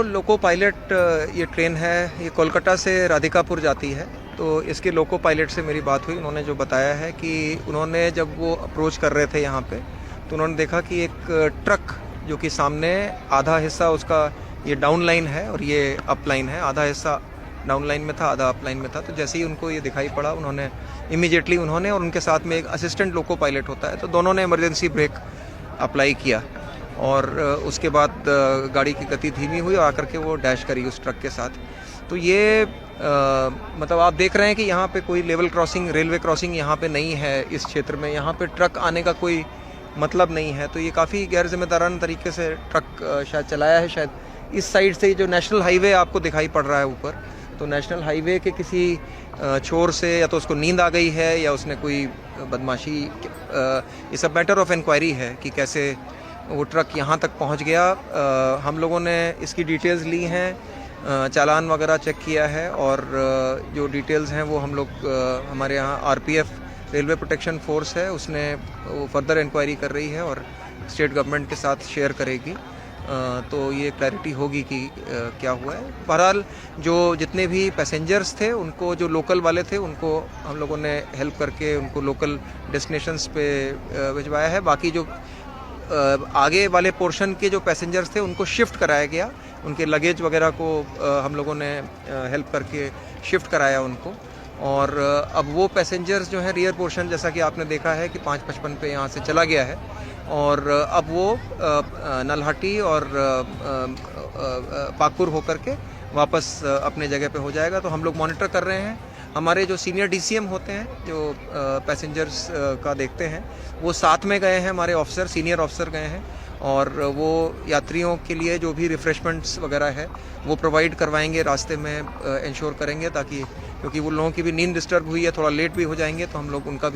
Loco pilot ये train है, ये कोलकाता से राधिकापुर जाती है। तो इसके लोको पायलट से मेरी बात हुई। उन्होंने जो बताया है कि उन्होंने जब वो अप्रोच कर रहे थे यहाँ पे, तो उन्होंने देखा कि एक ट्रक जो कि सामने आधा हिस्सा उसका ये डाउन लाइन है और ये अप लाइन है, आधा हिस्सा डाउन लाइन में था, आधा अप लाइन में था। तो जैसे ही उनको ये दिखाई पड़ा, उन्होंने इमीडिएटली उन्होंने और उनके साथ में एक असिस्टेंट लोको पायलट होता है, तो दोनों ने इमरजेंसी ब्रेक अप्लाई किया और उसके बाद गाड़ी की गति धीमी हुई और आकर के वो डैश करी उस ट्रक के साथ। तो ये मतलब आप देख रहे हैं कि यहाँ पे कोई लेवल क्रॉसिंग, रेलवे क्रॉसिंग यहाँ पे नहीं है इस क्षेत्र में, यहाँ पे ट्रक आने का कोई मतलब नहीं है। तो ये काफ़ी गैर जिम्मेदाराना तरीके से ट्रक शायद चलाया है। शायद इस साइड से जो नेशनल हाईवे आपको दिखाई पड़ रहा है ऊपर, तो नेशनल हाईवे के किसी छोर से या तो उसको नींद आ गई है या उसने कोई बदमाशी, ये सब मैटर ऑफ इंक्वायरी है कि कैसे वो ट्रक यहाँ तक पहुँच गया। हम लोगों ने इसकी डिटेल्स ली हैं, चालान वगैरह चेक किया है और जो डिटेल्स हैं वो हम लोग हमारे यहाँ आरपीएफ रेलवे प्रोटेक्शन फोर्स है, उसने वो फर्दर इंक्वायरी कर रही है और स्टेट गवर्नमेंट के साथ शेयर करेगी। तो ये क्लैरिटी होगी कि क्या हुआ है। बहरहाल जो जितने भी पैसेंजर्स थे उनको, जो लोकल वाले थे, उनको हम लोगों ने हेल्प करके उनको लोकल डेस्टिनेशंस पे भिजवाया है। बाकी जो आगे वाले पोर्शन के जो पैसेंजर्स थे उनको शिफ्ट कराया गया, उनके लगेज वगैरह को हम लोगों ने हेल्प करके शिफ्ट कराया उनको। और अब वो पैसेंजर्स जो हैं, रियर पोर्शन जैसा कि आपने देखा है कि 5:55 पे यहाँ से चला गया है और अब वो नल्हाटी और पाकपुर होकर के वापस अपने जगह पे हो जाएगा। तो हम लोग मॉनिटर कर रहे हैं। हमारे जो सीनियर डीसीएम होते हैं, जो पैसेंजर्स का देखते हैं, वो साथ में गए हैं, हमारे ऑफिसर, सीनियर ऑफिसर गए हैं और वो यात्रियों के लिए जो भी रिफ़्रेशमेंट्स वगैरह है वो प्रोवाइड करवाएंगे, रास्ते में इंश्योर करेंगे, ताकि क्योंकि वो लोगों की भी नींद डिस्टर्ब हुई है, थोड़ा लेट भी हो जाएंगे, तो हम लोग उनका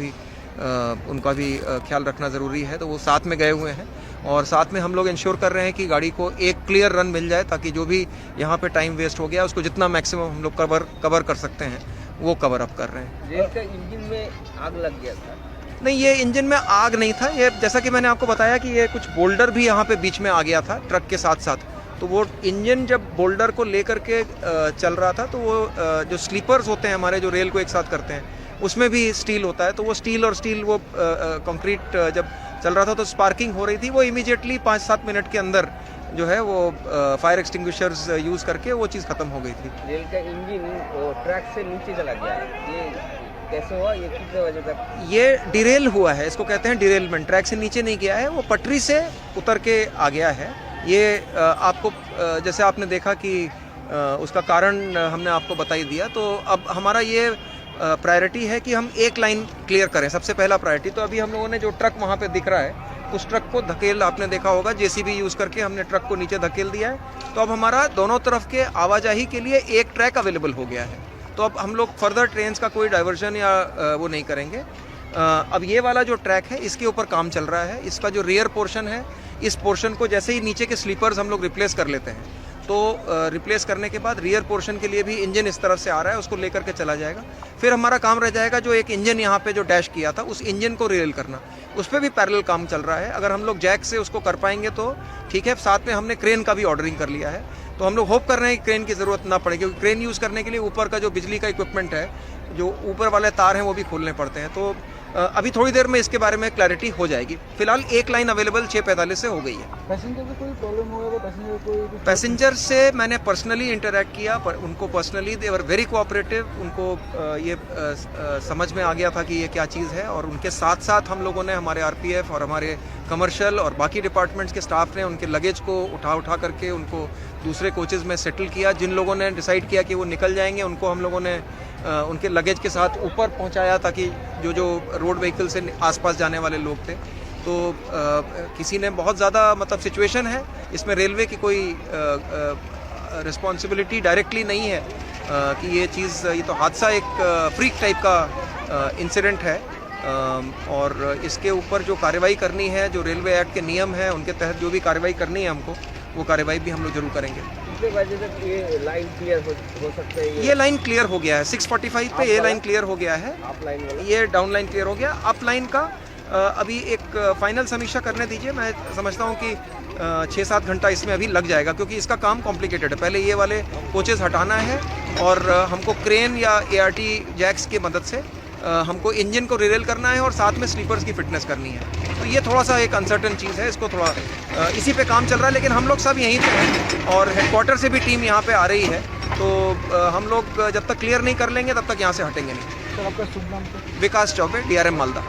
भी ख्याल रखना ज़रूरी है। तो वो साथ में गए हुए हैं और साथ में हम लोग इंश्योर कर रहे हैं कि गाड़ी को एक क्लियर रन मिल जाए, ताकि जो भी यहाँ पे टाइम वेस्ट हो गया उसको जितना मैक्सिमम हम लोग कवर कर सकते हैं वो कवर अप कर रहे हैं। रेल का इंजन में आग लग गया था? नहीं, ये इंजन में आग नहीं था। ये जैसा कि मैंने आपको बताया कि ये कुछ बोल्डर भी यहाँ पे बीच में आ गया था ट्रक के साथ साथ। तो वो इंजन जब बोल्डर को लेकर के चल रहा था, तो वो जो स्लीपर्स होते हैं हमारे, जो रेल को एक साथ करते हैं, उसमें भी स्टील होता है। तो वो स्टील वो कंक्रीट जब चल रहा था तो स्पार्किंग हो रही थी। वो इमीडिएटली 5-7 मिनट के अंदर जो है वो फायर एक्सटिंग्विशर्स यूज़ करके वो चीज़ ख़त्म हो गई थी। रेल का इंजन ट्रैक से नीचे चला गया, ये कैसे हुआ? ये कितने बजे तक? ये डिरेल हुआ है, इसको कहते हैं डिरेलमेंट। ट्रैक से नीचे नहीं गया है, वो पटरी से उतर के आ गया है। ये आपको जैसे आपने देखा कि उसका कारण हमने आपको बता ही दिया। तो अब हमारा ये प्रायोरिटी है कि हम एक लाइन क्लियर करें, सबसे पहला प्रायोरिटी। तो अभी हम लोगों ने जो ट्रक वहाँ पे दिख रहा है, उस ट्रक को धकेल, आपने देखा होगा, जेसीबी यूज़ करके हमने ट्रक को नीचे धकेल दिया है। तो अब हमारा दोनों तरफ के आवाजाही के लिए एक ट्रैक अवेलेबल हो गया है। तो अब हम लोग फर्दर ट्रेन्स का कोई डाइवर्जन या वो नहीं करेंगे। अब ये वाला जो ट्रैक है, इसके ऊपर काम चल रहा है। इसका जो रियर पोर्शन है, इस पोर्शन को जैसे ही नीचे के स्लीपर्स हम लोग रिप्लेस कर लेते हैं, तो रिप्लेस करने के बाद रियर पोर्शन के लिए भी इंजन इस तरफ से आ रहा है, उसको लेकर के चला जाएगा। फिर हमारा काम रह जाएगा जो एक इंजन यहाँ पे जो डैश किया था, उस इंजन को रियल करना। उस पर भी पैरेलल काम चल रहा है। अगर हम लोग जैक से उसको कर पाएंगे तो ठीक है। साथ में हमने क्रेन का भी ऑर्डरिंग कर लिया है। तो हम लोग होप कर रहे हैं कि क्रेन की ज़रूरत ना पड़े, क्योंकि क्रेन यूज़ करने के लिए ऊपर का जो बिजली का इक्विपमेंट है, जो ऊपर वाले तार हैं, वो भी खोलने पड़ते हैं। तो अभी थोड़ी देर में इसके बारे में क्लैरिटी हो जाएगी। फिलहाल एक लाइन अवेलेबल 6:45 से हो गई है। पैसेंजर को कोई प्रॉब्लम होगा? पैसेंजर से मैंने पर्सनली इंटरेक्ट किया, पर उनको personally they were very cooperative. उनको ये समझ में आ गया था कि ये क्या चीज़ है, और उनके साथ साथ हम लोगों ने, हमारे आरपीएफ और हमारे कमर्शियल और बाकी डिपार्टमेंट्स के स्टाफ ने उनके लगेज को उठा करके उनको दूसरे कोचेज़ में सेटल किया। जिन लोगों ने डिसाइड किया कि वो निकल जाएंगे, उनको हम लोगों ने उनके लगेज के साथ ऊपर पहुंचाया, ताकि जो रोड व्हीकल से आसपास जाने वाले लोग थे, तो किसी ने बहुत ज़्यादा, मतलब सिचुएशन है इसमें रेलवे की कोई रिस्पॉन्सिबिलिटी डायरेक्टली नहीं है कि ये चीज़, ये तो हादसा एक फ्रीक टाइप का इंसिडेंट है। और इसके ऊपर जो कार्रवाई करनी है, जो रेलवे एक्ट के नियम हैं, उनके तहत जो भी कार्रवाई करनी है हमको, वो कार्रवाई भी हम लोग जरूर करेंगे। कितने बजे तक ये लाइन क्लियर हो सकता है? ये लाइन क्लियर हो गया है 6:45 पे, ये लाइन क्लियर हो गया है। अप लाइन वाला? ये डाउन लाइन क्लियर हो गया। अप लाइन का अभी एक फाइनल समीक्षा करने दीजिए। मैं समझता हूँ कि 6-7 घंटा इसमें अभी लग जाएगा, क्योंकि इसका काम कॉम्प्लिकेटेड है। पहले ये वाले कोचेस हटाना है और हमको क्रेन या ART जैक्स की मदद से हमको इंजन को रिरेल करना है और साथ में स्लीपर्स की फिटनेस करनी है। तो ये थोड़ा सा एक अनसर्टन चीज़ है, इसको थोड़ा इसी पे काम चल रहा है। लेकिन हम लोग सब यहीं पे हैं और हेडक्वार्टर से भी टीम यहाँ पे आ रही है। तो हम लोग जब तक क्लियर नहीं कर लेंगे तब तक यहाँ से हटेंगे नहीं। सर आपका शुभ नाम? विकास चौबे, DRM मालदा।